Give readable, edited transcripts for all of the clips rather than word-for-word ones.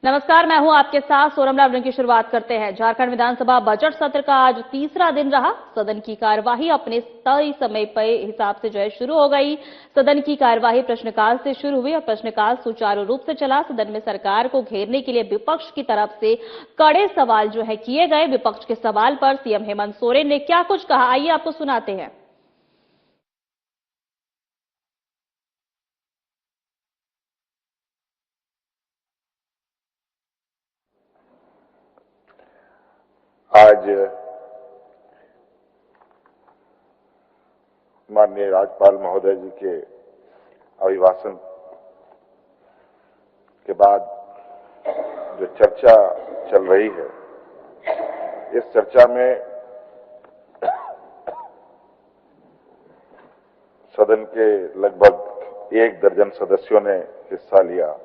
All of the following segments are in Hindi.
नमस्कार, मैं हूं आपके साथ सोरमला। की शुरुआत करते हैं। झारखंड विधानसभा बजट सत्र का आज तीसरा दिन रहा। सदन की कार्यवाही अपने तय समय पर हिसाब से शुरू हो गई। सदन की कार्यवाही प्रश्नकाल से शुरू हुई और प्रश्नकाल सुचारू रूप से चला। सदन में सरकार को घेरने के लिए विपक्ष की तरफ से कड़े सवाल किए गए। विपक्ष के सवाल पर सीएम हेमंत सोरेन ने क्या कुछ कहा, आइए आपको सुनाते हैं। आज माननीय राज्यपाल महोदय जी के अभिभाषण के बाद जो चर्चा चल रही है, इस चर्चा में सदन के लगभग 1 दर्जन सदस्यों ने हिस्सा लिया।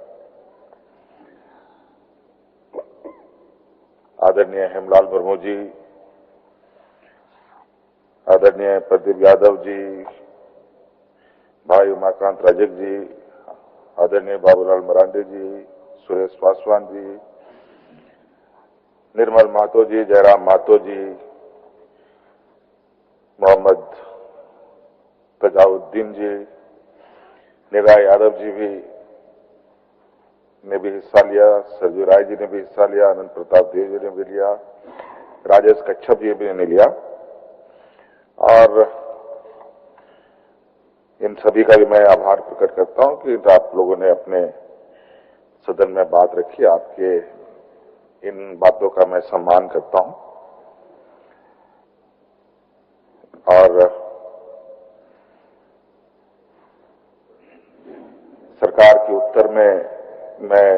आदरणीय हेमलाल वर्मा जी, आदरणीय प्रदीप यादव जी, भाई उमाकांत राजक जी, आदरणीय बाबूलाल मरांडी जी, सुरेश पासवान जी, निर्मल महतो जी, जयराम महतो जी, मोहम्मद तजाउद्दीन जी, निराय यादव जी ने भी हिस्सा लिया, सरजू राय जी ने भी हिस्सा लिया, अनंत प्रताप देव जी ने भी लिया, राजेश कच्छप जी भी ने लिया। और इन सभी का भी मैं आभार प्रकट करता हूं कि आप लोगों ने अपने सदन में बात रखी। आपके इन बातों का मैं सम्मान करता हूं। और सरकार के उत्तर में मैं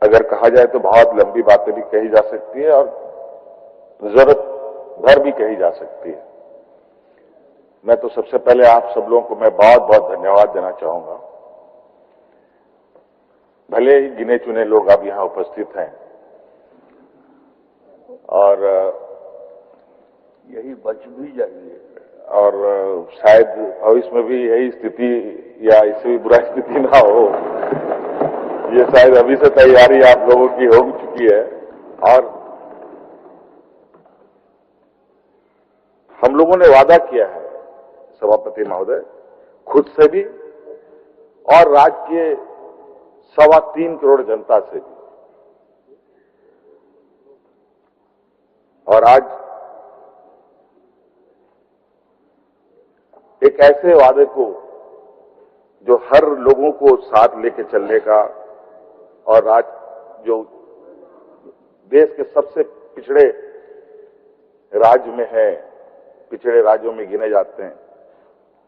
अगर कहा जाए तो बहुत लंबी बातें भी कही जा सकती है और जरूरत भर भी कही जा सकती है। मैं तो सबसे पहले आप सब लोगों को मैं बहुत बहुत धन्यवाद देना चाहूंगा। भले ही गिने चुने लोग अब यहां उपस्थित हैं और यही बच भी जाएंगे और शायद भविष्य में भी यही स्थिति या इससे भी बुरा स्थिति ना हो, ये शायद अभी से तैयारी आप लोगों की हो चुकी है। और हम लोगों ने वादा किया है सभापति महोदय, खुद से भी और राज्य के 3.25 करोड़ जनता से भी। और आज एक ऐसे वादे को जो हर लोगों को साथ लेके चलने का और आज जो देश के सबसे पिछड़े राज्य में है, पिछड़े राज्यों में गिने जाते हैं,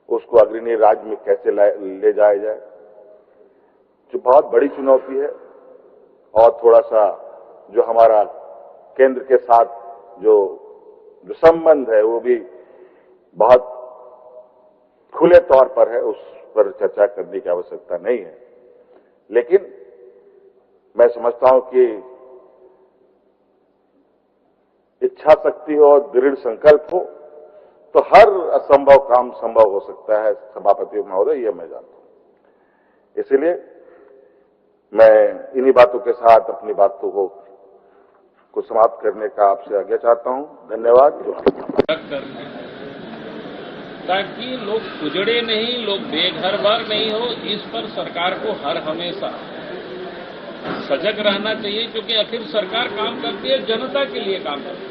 उसको अग्रणी राज्य में कैसे ले जाया जाए, जो बहुत बड़ी चुनौती है। और थोड़ा सा जो हमारा केंद्र के साथ जो संबंध है वो भी बहुत खुले तौर पर है, उस पर चर्चा करने की आवश्यकता नहीं है। लेकिन मैं समझता हूं कि इच्छा शक्ति हो और दृढ़ संकल्प हो तो हर असंभव काम संभव हो सकता है सभापति महोदय, ये मैं जानता हूं। इसीलिए मैं इन्हीं बातों के साथ अपनी बातों को समाप्त करने का आपसे आज्ञा चाहता हूं। धन्यवाद। ताकि लोग उजड़े नहीं, लोग बेघर बार नहीं हो, इस पर सरकार को हर हमेशा सजग रहना चाहिए, क्योंकि आखिर सरकार काम करती है, जनता के लिए काम करती है।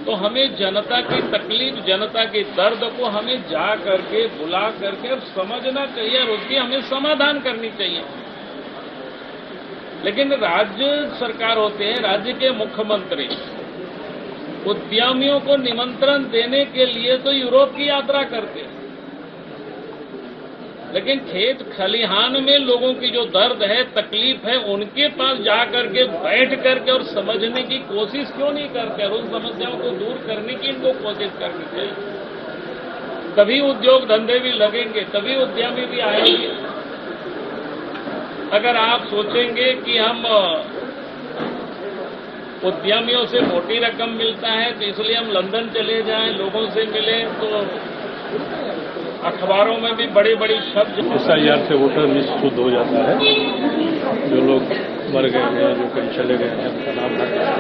तो हमें जनता की तकलीफ, जनता के दर्द को हमें जा करके, बुला करके और समझना चाहिए और उसकी हमें समाधान करनी चाहिए। लेकिन राज्य सरकार होते हैं, राज्य के मुख्यमंत्री उद्यमियों को निमंत्रण देने के लिए तो यूरोप की यात्रा करते हैं, लेकिन खेत खलिहान में लोगों की जो दर्द है, तकलीफ है, उनके पास जाकर के बैठ करके और समझने की कोशिश क्यों नहीं करते और उन समस्याओं को दूर करने की इनको कोशिश करनी चाहिए। तभी उद्योग धंधे भी लगेंगे, तभी उद्यमी भी आएंगे। अगर आप सोचेंगे कि हम उद्यमियों से मोटी रकम मिलता है तो इसलिए हम लंदन चले जाएं, लोगों से मिलें, तो अखबारों में भी बड़ी बड़ी शब्द। SIR से वोटर लिस्ट शुद्ध हो जाता है। जो लोग मर गए हैं, जो कहीं चले गए हैं, उनका नाम हट गया,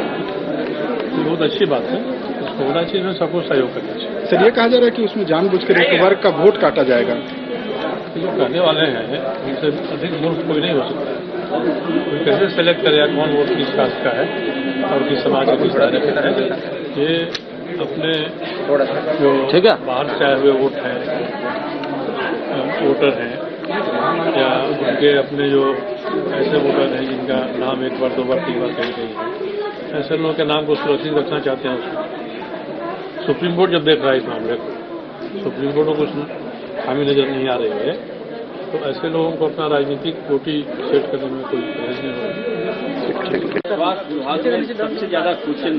ये बहुत अच्छी बात है। इसको होना चाहिए, सबको सहयोग करना चाहिए। सर, ये कहा जा रहा है कि उसमें जानबूझकर एक वर्ग का वोट काटा जाएगा। जो करने वाले हैं उनसे अधिक मूर्ख कोई नहीं हो सकता। कोई कैसे सेलेक्ट करेगा कौन वोट किस कास्ट का है और किस समाज के किस तरह का है? ये अपने जो बाहर से आए हुए वोटर हैं या उनके अपने जो ऐसे वोटर हैं जिनका नाम एक बार, दो बार, तीन बार कहीं गई है, ऐसे लोगों के नाम को सुरक्षित रखना चाहते हैं। उसको सुप्रीम कोर्ट जब देख रहा है इस मामले को, सुप्रीम कोर्ट को कुछ खामी नजर नहीं आ रही है, तो ऐसे लोगों को अपना राजनीतिक कोटी सेट करने में कोई बहस नहीं होगी। स्वास्थ्य विभाग में सबसे ज्यादा क्वेश्चन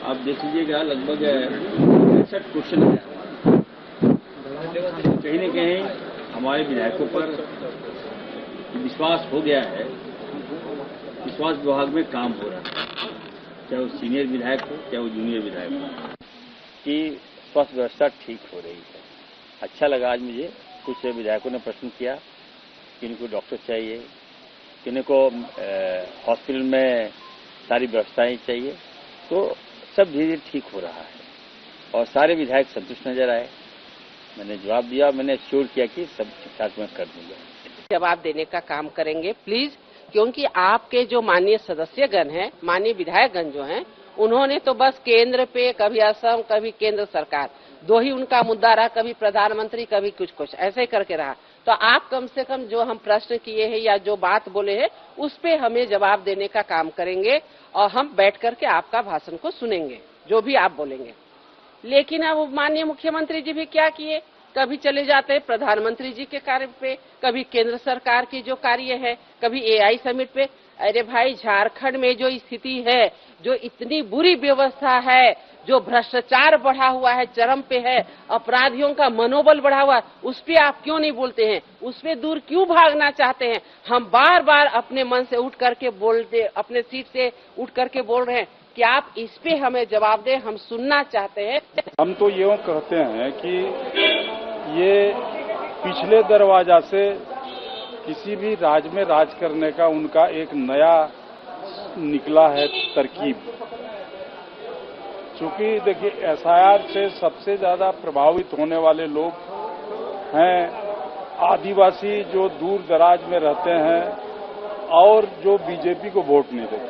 आप देख लीजिएगा, लगभग 65 क्वेश्चन है। कहीं न कहीं हमारे विधायकों पर विश्वास हो गया है, विश्वास विभाग में काम हो रहा है, चाहे वो सीनियर विधायक हो चाहे वो जूनियर विधायक हो, कि स्वास्थ्य व्यवस्था ठीक हो रही है। अच्छा लगा आज मुझे, कुछ विधायकों ने प्रश्न किया कि इनको डॉक्टर चाहिए, किन्हीं को हॉस्पिटल में सारी व्यवस्थाएं चाहिए, तो सब धीरे धीरे ठीक हो रहा है और सारे विधायक संतुष्ट नजर आए। मैंने जवाब दिया, मैंने श्योर किया कि सब ठीक ठाक मैं कर दूंगा। जवाब देने का काम करेंगे प्लीज, क्योंकि आपके जो माननीय सदस्यगण हैं, माननीय विधायकगण जो हैं, उन्होंने तो बस केंद्र पे कभी असम कभी केंद्र सरकार, दो ही उनका मुद्दा रहा, कभी प्रधानमंत्री कभी कुछ ऐसे ही करके रहा। तो आप कम से कम जो हम प्रश्न किए हैं या जो बात बोले हैं उस पे हमें जवाब देने का काम करेंगे और हम बैठ करके आपका भाषण को सुनेंगे जो भी आप बोलेंगे। लेकिन अब माननीय मुख्यमंत्री जी भी क्या किए, कभी चले जाते हैं प्रधानमंत्री जी के कार्य पे, कभी केंद्र सरकार की जो कार्य है, कभी AI समिट पे। अरे भाई, झारखंड में जो स्थिति है, जो इतनी बुरी व्यवस्था है, जो भ्रष्टाचार बढ़ा हुआ है, चरम पे है, अपराधियों का मनोबल बढ़ा हुआ है, उस पे आप क्यों नहीं बोलते हैं? उस पे दूर क्यों भागना चाहते हैं? हम बार बार अपने मन से उठ करके बोलते, अपने सीट से उठ करके बोल रहे हैं कि आप इस पे हमें जवाब दें, हम सुनना चाहते हैं। हम तो यूं कहते हैं कि ये पिछले दरवाजा से किसी भी राज्य में राज करने का उनका एक नया निकला है तरकीब। चूंकि देखिए, SIR से सबसे ज्यादा प्रभावित होने वाले लोग हैं आदिवासी जो दूर दराज में रहते हैं और जो बीजेपी को वोट नहीं देते हैं,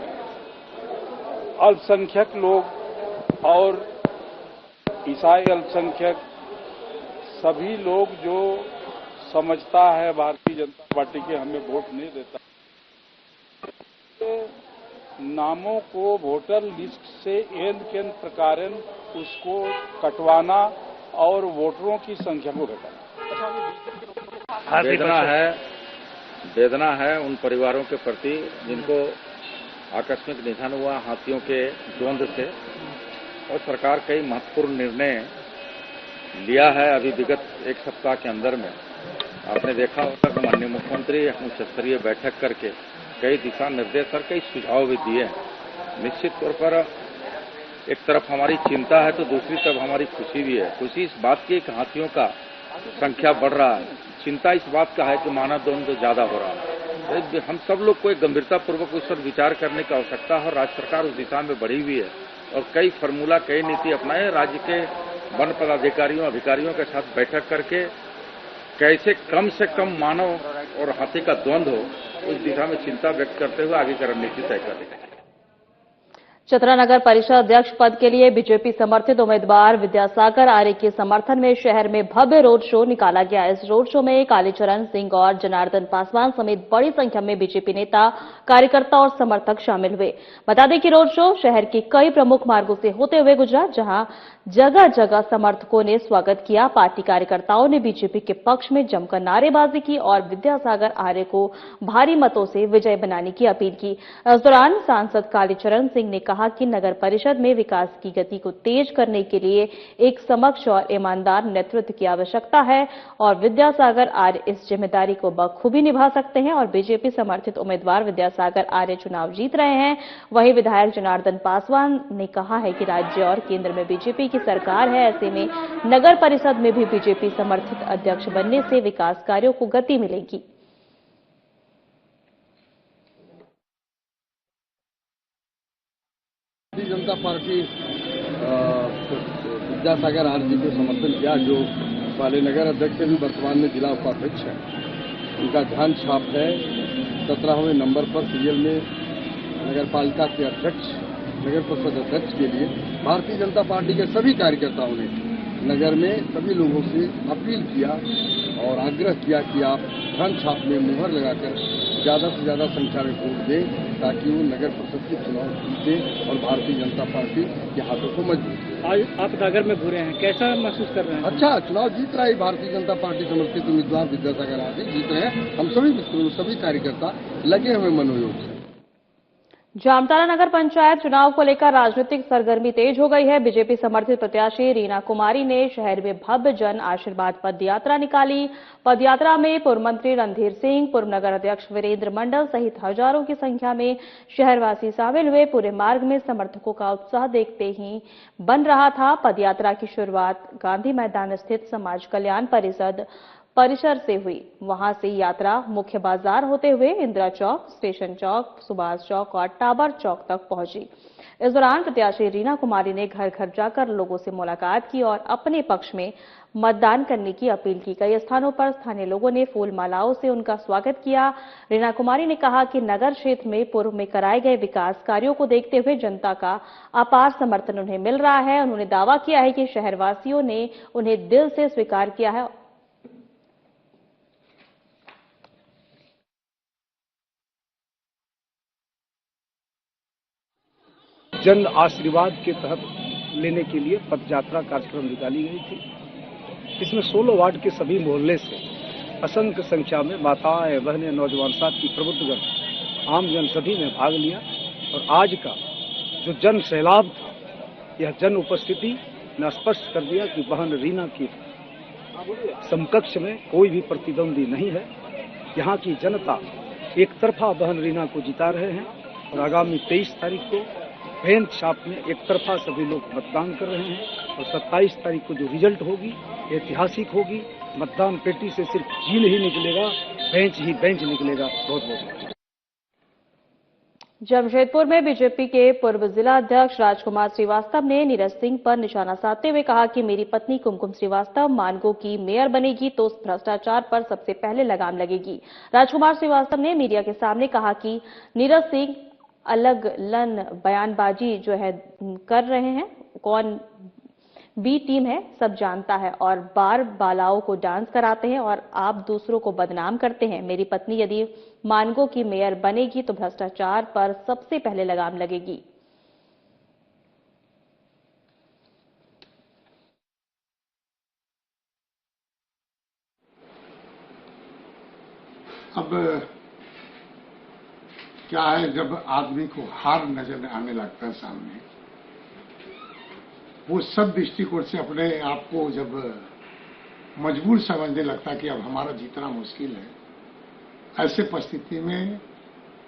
अल्पसंख्यक लोग और ईसाई अल्पसंख्यक, सभी लोग जो समझता है भारतीय जनता पार्टी के हमें वोट नहीं देता, नामों को वोटर लिस्ट से एंड के प्रकार उसको कटवाना और वोटरों की संख्या को घटाना। वेदना है उन परिवारों के प्रति जिनको आकस्मिक निधन हुआ हाथियों के द्वंद से, और सरकार कई महत्वपूर्ण निर्णय लिया है अभी विगत एक सप्ताह के अंदर में। आपने देखा होगा कि माननीय मुख्यमंत्री उच्च स्तरीय बैठक करके कई दिशा निर्देश और कई सुझाव भी दिए हैं। निश्चित तौर पर एक तरफ हमारी चिंता है तो दूसरी तरफ हमारी खुशी भी है। खुशी इस बात की कि हाथियों का संख्या बढ़ रहा है, चिंता इस बात का है कि मानव द्वंद ज्यादा हो रहा है। हम सब लोग को एक गंभीरतापूर्वक उस पर विचार करने की आवश्यकता है और राज्य सरकार उस दिशा में बढ़ी हुई है और कई फॉर्मूला, कई नीति अपनाए। राज्य के वन पदाधिकारियों, अधिकारियों के साथ बैठक करके कैसे कम से कम मानव और हाथी का द्वंद हो, उस दिशा में चिंता व्यक्त करते हुए आगे की रणनीति तय कर रही है। चतरा नगर परिषद अध्यक्ष पद के लिए बीजेपी समर्थित उम्मीदवार विद्यासागर आर्य के समर्थन में शहर में भव्य रोड शो निकाला गया। इस रोड शो में कालीचरण सिंह और जनार्दन पासवान समेत बड़ी संख्या में बीजेपी नेता, कार्यकर्ता और समर्थक शामिल हुए। बता दें कि रोड शो शहर के कई प्रमुख मार्गों से होते हुए गुजरा, जहां जगह जगह समर्थकों ने स्वागत किया। पार्टी कार्यकर्ताओं ने बीजेपी के पक्ष में जमकर नारेबाजी की और विद्यासागर आर्य को भारी मतों से विजय बनाने की अपील की। इस दौरान सांसद कालीचरण सिंह ने कहा कहा कि नगर परिषद में विकास की गति को तेज करने के लिए एक समक्ष और ईमानदार नेतृत्व की आवश्यकता है और विद्यासागर आर्य इस जिम्मेदारी को बखूबी निभा सकते हैं और बीजेपी समर्थित उम्मीदवार विद्यासागर आर्य चुनाव जीत रहे हैं। वहीं विधायक जनार्दन पासवान ने कहा है कि राज्य और केंद्र में बीजेपी की सरकार है, ऐसे में नगर परिषद में भी बीजेपी समर्थित अध्यक्ष बनने से विकास कार्यों को गति मिलेगी। भारतीय जनता पार्टी विद्यासागर आर्य जी को समर्थन किया, जो पहले नगर अध्यक्ष भी वर्तमान में जिला उपाध्यक्ष है। उनका ध्यान छाप है 17वें नंबर पर सीरियल में नगर पालिका के अध्यक्ष, नगर परिषद अध्यक्ष के लिए भारतीय जनता पार्टी के सभी कार्यकर्ताओं ने नगर में सभी लोगों से अपील किया और आग्रह किया कि आप ध्यान छाप में मुहर लगाकर ज्यादा से ज्यादा संख्या में वोट दें ताकि वो नगर परिषद के चुनाव जीते और भारतीय जनता पार्टी के हाथों को मजबूत करें। आज आप नगर में घूरे हैं, कैसा महसूस कर रहे हैं? अच्छा, चुनाव जीत रहा है भारतीय जनता पार्टी समर्थित उम्मीदवार विद्यासागर आर्य जीत रहे हैं। हम सभी मित्रों, सभी कार्यकर्ता लगे हुए मनोयोग से। जामताड़ा नगर पंचायत चुनाव को लेकर राजनीतिक सरगर्मी तेज हो गई है। बीजेपी समर्थित प्रत्याशी रीना कुमारी ने शहर में भव्य जन आशीर्वाद पद यात्रा निकाली। पदयात्रा में पूर्व मंत्री रणधीर सिंह, पूर्व नगर अध्यक्ष वीरेंद्र मंडल सहित हजारों की संख्या में शहरवासी शामिल हुए। पूरे मार्ग में समर्थकों का उत्साह देखते ही बन रहा था। पदयात्रा की शुरुआत गांधी मैदान स्थित समाज कल्याण परिसर से हुई। वहां से यात्रा मुख्य बाजार होते हुए इंदिरा चौक, स्टेशन चौक, सुभाष चौक और टावर चौक तक पहुंची। इस दौरान प्रत्याशी रीना कुमारी ने घर घर जाकर लोगों से मुलाकात की और अपने पक्ष में मतदान करने की अपील की। कई स्थानों पर स्थानीय लोगों ने फूल मालाओं से उनका स्वागत किया। रीना कुमारी ने कहा कि नगर क्षेत्र में पूर्व में कराए गए विकास कार्यों को देखते हुए जनता का अपार समर्थन उन्हें मिल रहा है। उन्होंने दावा किया है कि शहरवासियों ने उन्हें दिल से स्वीकार किया है। जन आशीर्वाद के तहत लेने के लिए पदयात्रा कार्यक्रम निकाली गई थी। इसमें 16 वार्ड के सभी मोहल्ले से असंख्य संख्या में माताएं, बहनें, नौजवान साथी, प्रबुद्धजन, आमजन सभी ने भाग लिया और आज का जो जन सैलाब था, यह जन उपस्थिति ने स्पष्ट कर दिया कि बहन रीना की समकक्ष में कोई भी प्रतिद्वंदी नहीं है। यहाँ की जनता एक तरफा बहन रीना को जिता रहे हैं और आगामी 23 तारीख को बेंच छाप में एक तरफा सभी लोग मतदान कर रहे हैं और 27 तारीख को जो रिजल्ट होगी ऐतिहासिक होगी। मतदान पेटी से सिर्फ झील ही निकलेगा, बेंच ही बेंच निकलेगा। बहुत बहुत। जमशेदपुर में बीजेपी के पूर्व जिला अध्यक्ष राजकुमार श्रीवास्तव ने नीरज सिंह पर निशाना साधते हुए कहा कि मेरी पत्नी कुमकुम श्रीवास्तव मानगो की मेयर बनेगी तो भ्रष्टाचार पर सबसे पहले लगाम लगेगी। राजकुमार श्रीवास्तव ने मीडिया के सामने कहा कि नीरज सिंह अलग लन बयानबाजी जो है कर रहे हैं, कौन बी टीम है सब जानता है और बार बालाओं को डांस कराते हैं और आप दूसरों को बदनाम करते हैं। मेरी पत्नी यदि मानगो की मेयर बनेगी तो भ्रष्टाचार पर सबसे पहले लगाम लगेगी। अब क्या है, जब आदमी को हार नजर आने लगता है सामने, वो सब दृष्टिकोण से अपने आप को जब मजबूर समझने लगता है कि अब हमारा जीतना मुश्किल है, ऐसे परिस्थिति में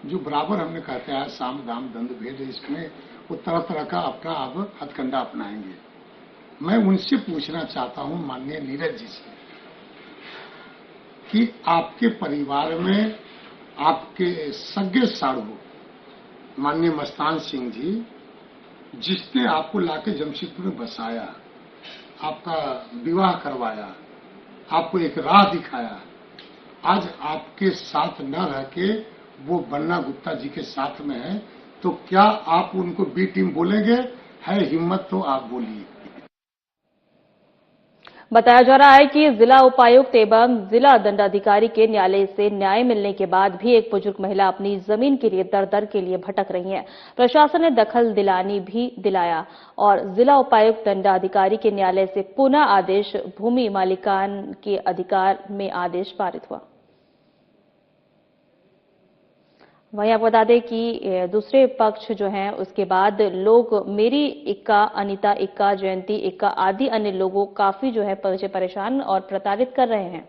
जो बराबर हमने कहते हैं साम दाम दंड भेद, इसमें वो तरह तरह का अपना अब हथकंडा अपनाएंगे। मैं उनसे पूछना चाहता हूं माननीय नीरज जी से कि आपके परिवार में आपके सगे साड़ू माननीय मस्तान सिंह जी, जिसने आपको लाके जमशेदपुर में बसाया, आपका विवाह करवाया, आपको एक राह दिखाया, आज आपके साथ न रह के वो बन्ना गुप्ता जी के साथ में है, तो क्या आप उनको बी टीम बोलेंगे? है हिम्मत तो आप बोलिए। बताया जा रहा है कि जिला उपायुक्त एवं जिला दंडाधिकारी के न्यायालय से न्याय मिलने के बाद भी एक बुजुर्ग महिला अपनी जमीन के लिए दर दर के लिए भटक रही है। प्रशासन ने दखल दिलाया और जिला उपायुक्त दंडाधिकारी के न्यायालय से पुनः आदेश भूमि मालिकान के अधिकार में आदेश पारित हुआ। वहीं आपको बता दें कि दूसरे पक्ष जो हैं उसके बाद लोग मेरी इक्का, अनीता इक्का, जयंती इक्का आदि अन्य लोगों काफी जो है परेशान और प्रताड़ित कर रहे हैं।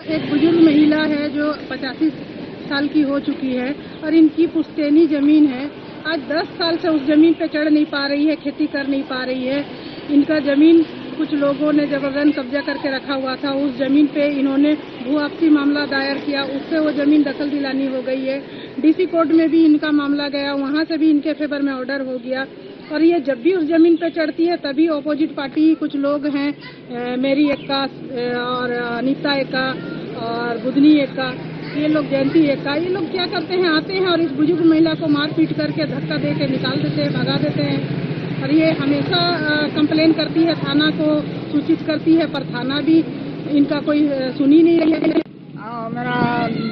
एक बुजुर्ग महिला है जो 85 साल की हो चुकी है और इनकी पुश्तैनी जमीन है। आज 10 साल से उस जमीन पे चढ़ नहीं पा रही है, खेती कर नहीं पा रही है। इनका जमीन कुछ लोगों ने जबरन कब्जा करके रखा हुआ था। उस जमीन पे इन्होंने भू आपसी मामला दायर किया, उससे वो जमीन दखल दिलानी हो गई है। डीसी कोर्ट में भी इनका मामला गया, वहां से भी इनके फेवर में ऑर्डर हो गया। और ये जब भी उस जमीन पे चढ़ती है तभी ऑपोजिट पार्टी कुछ लोग हैं, मेरी एक्का और अनीता एक्का और बुधनी एक्का, ये लोग जयंती एक्का, ये लोग क्या करते हैं, आते हैं और इस बुजुर्ग महिला को मार पीट करके धक्का दे के निकाल देते हैं, भगा देते हैं। और ये हमेशा कंप्लेन करती है, थाना को सूचित करती है, पर थाना भी इनका कोई सुनी नहीं रही है। मेरा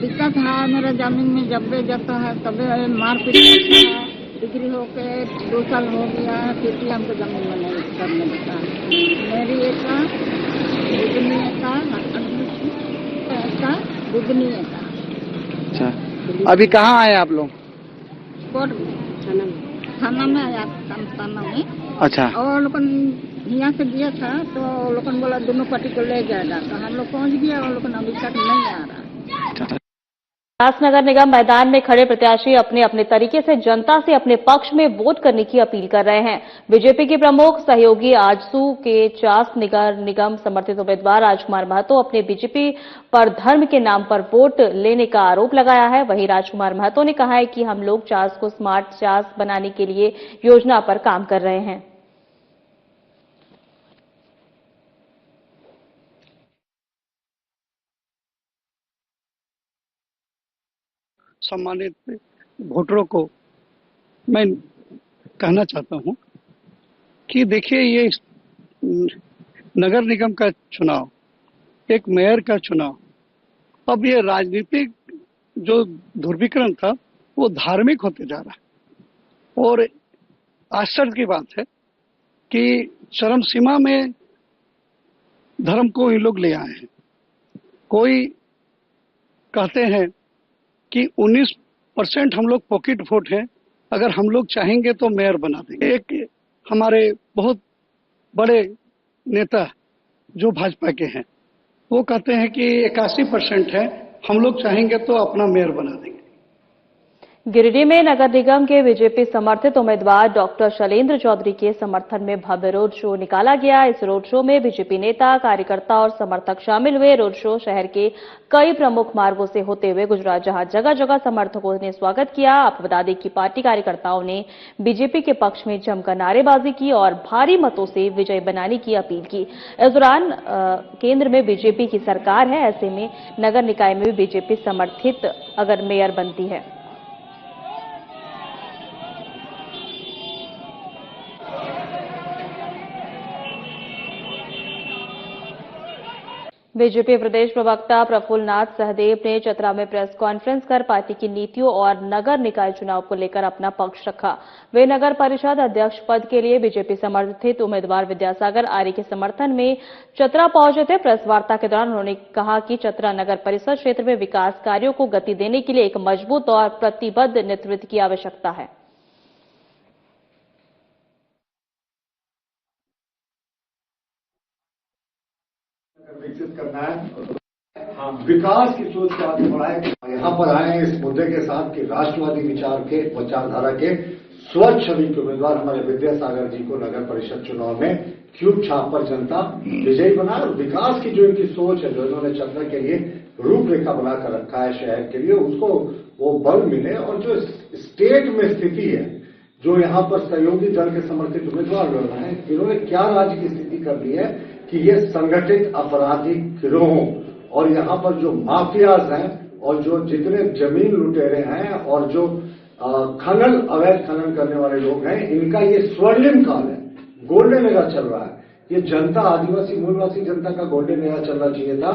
दिक्कत है, मेरा जमीन में जब भी जाता है तब मारपीट करता है। डिग्री होके 2 साल हो गया है, फिर भी हमको जमीन में नहीं करने देता। मेरी एक्का, बुधनी एक्का, बुधनी एक्का। अच्छा, अभी कहाँ आए आप लोग? कोर्ट में, थाना में आया, थाना में। अच्छा। और लोग यहाँ से गया था तो लोग बोला दोनों पार्टी को ले जाएगा, तो हम लोग पहुँच गया और लोग अभी तक नहीं आ रहा। नगर निगम मैदान में खड़े प्रत्याशी अपने अपने तरीके से जनता से अपने पक्ष में वोट करने की अपील कर रहे हैं। बीजेपी के प्रमुख सहयोगी आजसू के चास नगर निगम समर्थित उम्मीदवार राजकुमार महतो अपने बीजेपी पर धर्म के नाम पर वोट लेने का आरोप लगाया है। वहीं राजकुमार महतो ने कहा है कि हम लोग चास को स्मार्ट चास बनाने के लिए योजना पर काम कर रहे हैं। सम्मानित वोटरों को मैं कहना चाहता हूं कि देखिए, ये नगर निगम का चुनाव, एक मेयर का चुनाव, अब ये राजनीतिक जो ध्रुवीकरण था वो धार्मिक होते जा रहा है। और आश्चर्य की बात है कि चरम सीमा में धर्म को ये लोग ले आए हैं। कोई कहते हैं कि 19% हम लोग पॉकेट वोट हैं, अगर हम लोग चाहेंगे तो मेयर बना देंगे। एक हमारे बहुत बड़े नेता जो भाजपा के हैं वो कहते हैं कि 81% है, हम लोग चाहेंगे तो अपना मेयर बना देंगे। गिरिडीह में नगर निगम के बीजेपी समर्थित उम्मीदवार डॉक्टर शैलेंद्र चौधरी के समर्थन में भव्य रोड शो निकाला गया। इस रोड शो में बीजेपी नेता, कार्यकर्ता और समर्थक शामिल हुए। रोड शो शहर के कई प्रमुख मार्गों से होते हुए गुजरा, जहां जगह जगह समर्थकों ने स्वागत किया। आपको बता दें कि पार्टी कार्यकर्ताओं ने बीजेपी के पक्ष में जमकर नारेबाजी की और भारी मतों से विजय बनाने की अपील की। इस दौरान केंद्र में बीजेपी की सरकार है, ऐसे में नगर निकाय में भी बीजेपी समर्थित अगर मेयर बनती है। बीजेपी प्रदेश प्रवक्ता प्रफुल्लनाथ सहदेव ने चतरा में प्रेस कॉन्फ्रेंस कर पार्टी की नीतियों और नगर निकाय चुनाव को लेकर अपना पक्ष रखा। वे नगर परिषद अध्यक्ष पद के लिए बीजेपी समर्थित उम्मीदवार विद्यासागर आर्य के समर्थन में चतरा पहुंचे थे। प्रेस वार्ता के दौरान उन्होंने कहा कि चतरा नगर परिषद क्षेत्र में विकास कार्यों को गति देने के लिए एक मजबूत और प्रतिबद्ध नेतृत्व की आवश्यकता है। विकसित करना है, विकास की सोच को आगे बढ़ाए। यहाँ पर आए हैं इस मुद्दे के साथ कि राष्ट्रवादी विचारधारा के स्वच्छ छवि के उम्मीदवार हमारे विद्यासागर जी को नगर परिषद चुनाव में क्यूब छाप पर जनता विजयी बनाए और विकास की जो इनकी सोच है, जो इन्होंने चतरा के लिए रूपरेखा बनाकर रखा है शहर के लिए, उसको वो बल मिले। और जो स्टेट में स्थिति है, जो यहाँ पर सहयोगी दल के समर्थित उम्मीदवार लड़ रहे हैं, इन्होंने क्या राज्य की स्थिति कर दी है कि ये संगठित आपराधिक गिरोहों और यहाँ पर जो माफियाज हैं और जो जितने जमीन लुटेरे हैं और जो खनन, अवैध खनन करने वाले लोग हैं, इनका ये स्वर्णिम काल है, गोल्डन एरा चल रहा है। ये जनता, आदिवासी मूलवासी जनता का गोल्डन एरा चलना चाहिए था,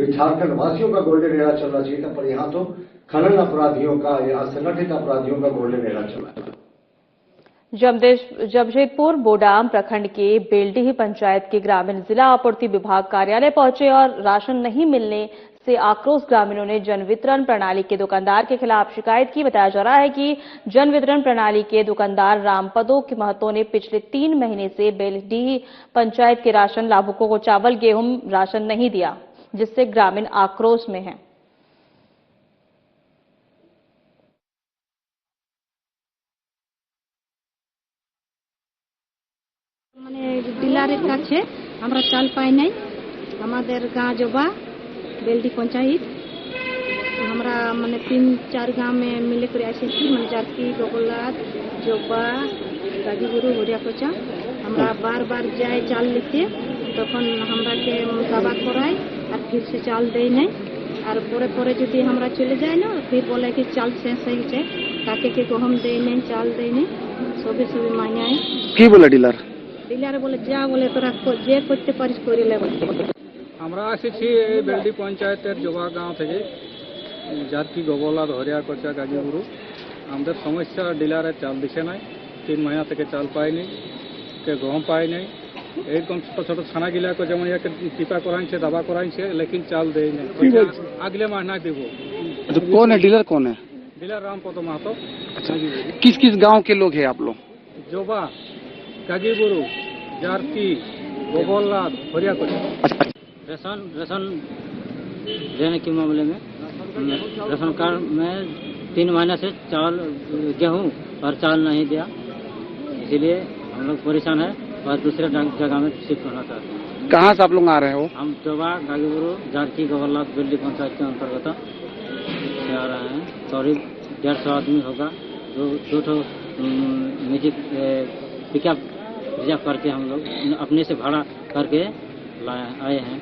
झारखंड वासियों का गोल्डन एरा चलना चाहिए था, पर यहाँ तो खनन अपराधियों का या संगठित अपराधियों का गोल्डन एरा चल रहा है। जमशेदपुर बोडाम प्रखंड के बेलडीह पंचायत के ग्रामीण जिला आपूर्ति विभाग कार्यालय पहुंचे और राशन नहीं मिलने से आक्रोश ग्रामीणों ने जन वितरण प्रणाली के दुकानदार के खिलाफ शिकायत की। बताया जा रहा है कि जन वितरण प्रणाली के दुकानदार रामपदो के महतो ने पिछले 3 महीने से बेलडीह पंचायत के राशन लाभुकों को चावल गेहूं राशन नहीं दिया, जिससे ग्रामीण आक्रोश में हैं। ডিলারের কাছে আমরা চাল পাই নাই। আমাদের গাঁ জবা বেলডি পঞ্চায়েত আমরা 3-4 गांव में मिले করে আসেছি, জারকি গোগলাত জবা গাজীগুরু হরিয়াকোচা। আমরা বারবার যাই চাল নিতে, তখন আমরাকে দাবা করায় আর फिर से চাল দেই নাই। আর পরে পরে যদি আমরা চলে যাই না, फिर বলে কি চাল শেষ হয়ে গেছে, কাকে কে গহম দেই নাই, চাল দেই নাই, সবে সবে মাইনায়। কি বলে ডিলার? ডিলারে বলে যা বলে তোরা যে করতে পারিস করে লে। আমরা এসেছি এই বেলডি পঞ্চায়েতের জবা গাঁও থেকে, জারকি গোগলা হরিয়াকোচা গাজীগুরু। আমাদের সমস্যা ডিলারে চাল দিছে নাই, 3 महीना থেকে চাল পাইনি, কে গম পাই নাই। এরকম ছোট ছোট ছানাগিলাকে যেমন ইয়াকে টিপা করাইছে, দাবা করাইছে, लेकिन চাল দেই নাই। अगले महीना देव। तो कौन है डीलर? कौन है डीलर? रामपदो महतो। अच्छा, किस किस गांव के लोग हैं आप लोग? जोबा, गाजीपुर, जारकी, गोगोला, हरियाकोचा। राशन देने के मामले में राशन कार्ड में 3 महीने से चावल गेहूं और चावल नहीं दिया, इसलिए हम लोग परेशान है और दूसरे जगह में शिफ्ट होना चाहते हैं। कहाँ से आप लोग आ रहे हो? हम जोबा, गाजीपुर, जारकी, गोगोला, बेलडी पंचायत के अंतर्गत से आ रहे हैं। करीब 150 आदमी होगा। दो निजी पिकअप रिजर्व करके हम लोग अपने से भाड़ा करके आए हैं।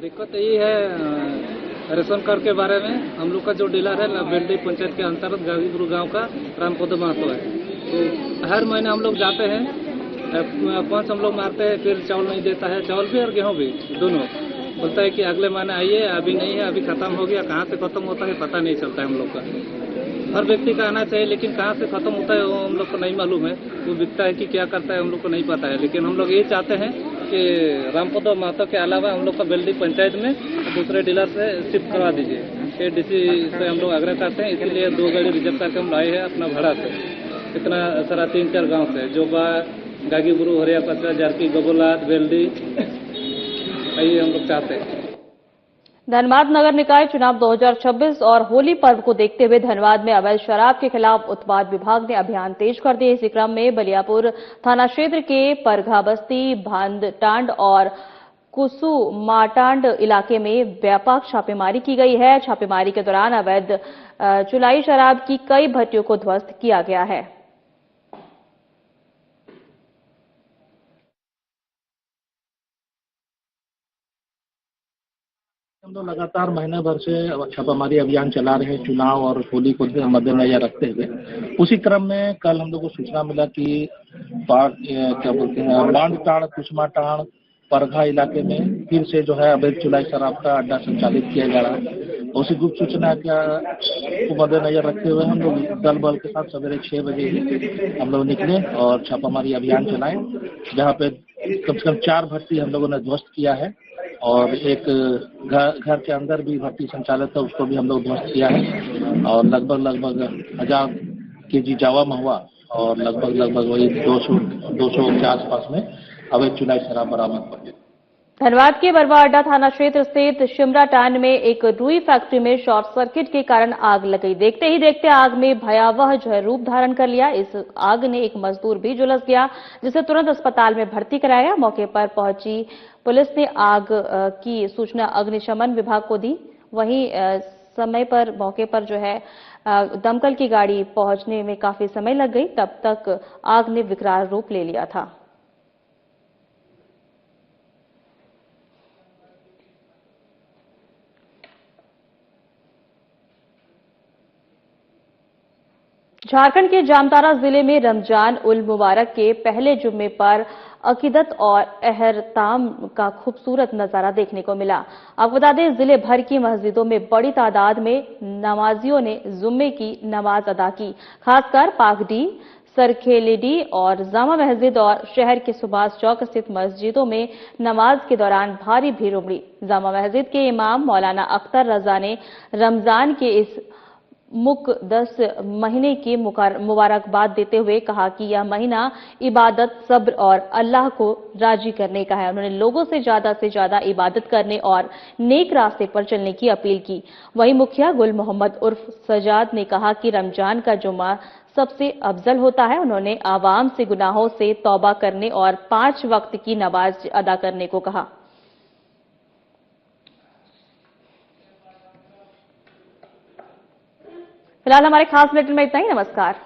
दिक्कत यही है रेशन कार्ड के बारे में। हम लोग का जो डीलर है बेलडी पंचायत के अंतर्गत गाजीपुर गांव का रामपदो महतो है। तो हर महीने हम लोग जाते हैं, 5 हम लोग मारते हैं, फिर चावल नहीं देता है, चावल भी और गेहूँ भी दोनों। बोलता है कि अगले महीने आइए, अभी नहीं है, अभी खत्म हो गया। कहाँ से खत्म होता है पता नहीं चलता है हम लोग का। हर व्यक्ति का आना चाहिए, लेकिन कहाँ से खत्म होता है वो हम लोग को नहीं मालूम है। वो बिकता है कि क्या करता है हम लोग को नहीं पता है। लेकिन हम लोग ये चाहते हैं कि रामपदो महतो के अलावा हम लोग का बेलडी पंचायत में दूसरे डीलर से शिफ्ट करवा दीजिए। ये डीसी से हम लोग आग्रह करते हैं, इसीलिए 2 गाड़ी रिजर्व करके हम लाए हैं अपना भाड़ा से। इतना सारा 3-4 गाँव से, जोबा, गाजीपुर, हरियाकोचा, जारकी, गोगोला, बेलडी, यही हम लोग चाहते हैं। धनबाद नगर निकाय चुनाव 2026 और होली पर्व को देखते हुए धनबाद में अवैध शराब के खिलाफ उत्पाद विभाग ने अभियान तेज कर दिया। इसी क्रम में बलियापुर थाना क्षेत्र के परघा बस्ती, भांदटांड और कुसुमाटांड इलाके में व्यापक छापेमारी की गई है। छापेमारी के दौरान अवैध चुलाई शराब की कई भट्टियों को ध्वस्त किया गया है। हम लोग लगातार महीने भर से छापामारी अभियान चला रहे हैं, चुनाव और होली को मद्देनजर रखते हुए। उसी क्रम में कल हम लोग को सूचना मिला कि क्या बोलते हैं, भांदटांड, कुसुमाटांड, परघा इलाके में फिर से जो है अवैध चुलाई शराब का अड्डा संचालित किया जा रहा है। उसी गुप्त सूचना को मद्देनजर रखते हुए हम लोग दल बल के साथ सवेरे 6 बजे ही हम लोग निकले और छापामारी अभियान चलाए, जहाँ पे कम से कम 4 भट्टी हम लोगों ने ध्वस्त किया है और एक घर के अंदर भी भट्टी संचालित है, उसको भी हम लोग ध्वस्त किया है। और लगभग 1000 केजी जावा महुआ और लगभग वही 200 के आसपास में अवैध चुलाई शराब बरामद कर दी। धनबाद के बरवा अड्डा थाना क्षेत्र स्थित शिमराटांड में एक रुई फैक्ट्री में शॉर्ट सर्किट के कारण आग लग गई। देखते ही देखते आग में भयावह जहर रूप धारण कर लिया। इस आग ने एक मजदूर भी झुलस गया, जिसे तुरंत अस्पताल में भर्ती कराया। मौके पर पहुंची पुलिस ने आग की सूचना अग्निशमन विभाग को दी। वहीं समय पर मौके पर जो है दमकल की गाड़ी पहुंचने में काफी समय लग गई, तब तक आग ने विकराल रूप ले लिया था। झारखंड के जामताड़ा जिले में रमजान उल मुबारक के पहले जुम्मे पर अकीदत और एहरताम का खूबसूरत नजारा देखने को मिला। आपको बता दें, जिले भर की मस्जिदों में बड़ी तादाद में नमाजियों ने जुम्मे की नमाज अदा की। खासकर पाकडी, सरखेलिडी और जामा मस्जिद और शहर के सुभाष चौक स्थित मस्जिदों में नमाज के दौरान भारी भीड़ उमड़ी। जामा मस्जिद के इमाम मौलाना अख्तर रजा ने रमजान के इस मुक़द्दस महीने की मुबारकबाद देते हुए कहा कि यह महीना इबादत, सब्र और अल्लाह को राजी करने का है। उन्होंने लोगों से ज्यादा इबादत करने और नेक रास्ते पर चलने की अपील की। वहीं मुखिया गुल मोहम्मद उर्फ सजाद ने कहा कि रमजान का जुमा सबसे अफजल होता है। उन्होंने आवाम से गुनाहों से तौबा करने और 5 वक्त की नमाज अदा करने को कहा। फिलहाल हमारे खास बुलेटिन में इतना ही। नमस्कार।